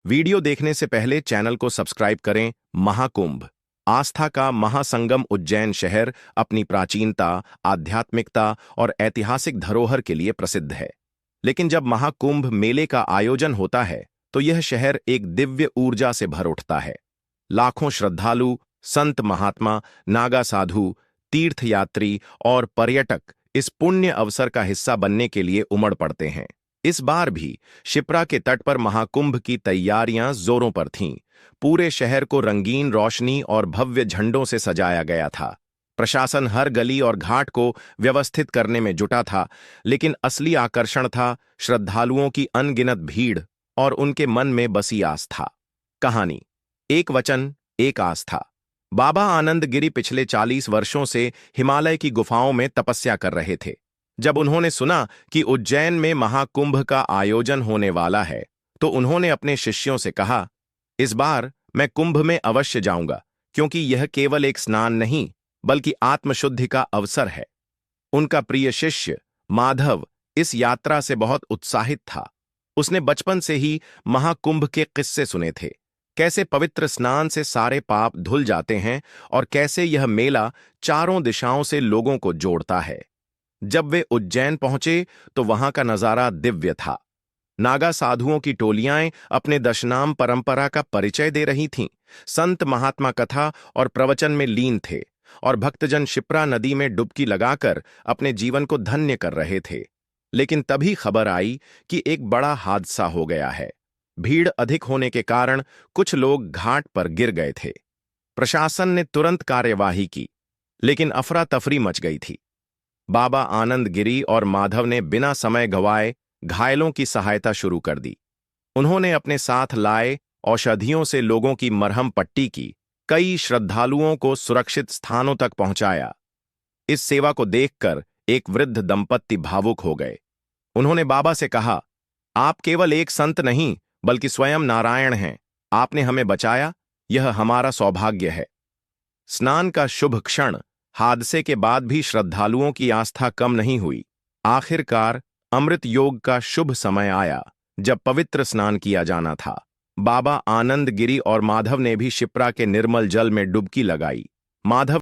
Video देखने से पहले चैनल को सब्सक्राइब करें। महाकुंभ आस्था का महासंगम उज्जैन शहर अपनी प्राचीनता, आध्यात्मिकता और ऐतिहासिक धरोहर के लिए प्रसिद्ध है। लेकिन जब महाकुंभ मेले का आयोजन होता है तो यह शहर एक दिव्य ऊर्जा से भर उठता है। लाखों श्रद्धालु, संत महात्मा, नागा साधु, तीर्थयात्री और पर्यटक इस पुण्य अवसर का हिस्सा बनने के लिए उमड़ पड़ते हैं। इस बार भी शिप्रा के तट पर महाकुंभ की तैयारियां जोरों पर थीं। पूरे शहर को रंगीन रोशनी और भव्य झंडों से सजाया गया था। प्रशासन हर गली और घाट को व्यवस्थित करने में जुटा था, लेकिन असली आकर्षण था श्रद्धालुओं की अनगिनत भीड़ और उनके मन में बसी आस्था। कहानी, एक वचन, एक आस्था। बाबा आनंद गिरी पिछले 40 वर्षों से हिमालय की गुफाओं में तपस्या कर रहे थे। जब उन्होंने सुना कि उज्जैन में महाकुंभ का आयोजन होने वाला है, तो उन्होंने अपने शिष्यों से कहा, इस बार मैं कुंभ में अवश्य जाऊंगा, क्योंकि यह केवल एक स्नान नहीं, बल्कि आत्मशुद्धि का अवसर है। उनका प्रिय शिष्य माधव इस यात्रा से बहुत उत्साहित था। उसने बचपन से ही महाकुंभ के किस्से सुने थे, कैसे पवित्र स्नान से सारे पाप धुल जाते हैं और कैसे यह मेला चारों दिशाओं से लोगों को जोड़ता है। जब वे उज्जैन पहुंचे तो वहां का नजारा दिव्य था। नागा साधुओं की टोलियां अपने दशनाम परंपरा का परिचय दे रही थीं। संत महात्मा कथा और प्रवचन में लीन थे और भक्तजन शिप्रा नदी में डुबकी लगाकर अपने जीवन को धन्य कर रहे थे। लेकिन तभी खबर आई कि एक बड़ा हादसा हो गया है। भीड़ अधिक होने के कारण कुछ लोग घाट पर गिर गए थे। प्रशासन ने तुरंत कार्यवाही की, लेकिन अफरा तफरी मच गई थी। बाबा आनंद गिरी और माधव ने बिना समय गंवाए घायलों की सहायता शुरू कर दी। उन्होंने अपने साथ लाए औषधियों से लोगों की मरहम पट्टी की, कई श्रद्धालुओं को सुरक्षित स्थानों तक पहुंचाया। इस सेवा को देखकर एक वृद्ध दंपत्ति भावुक हो गए। उन्होंने बाबा से कहा, आप केवल एक संत नहीं, बल्कि स्वयं नारायण हैं। आपने हमें बचाया, यह हमारा सौभाग्य है। स्नान का शुभ क्षण हादसे के बाद भी श्रद्धालुओं की आस्था कम नहीं हुई। आखिरकार अमृत योग का शुभ समय आया, जब पवित्र स्नान किया जाना था। बाबा आनंद गिरी और माधव ने भी शिप्रा के निर्मल जल में डुबकी लगाई। माधव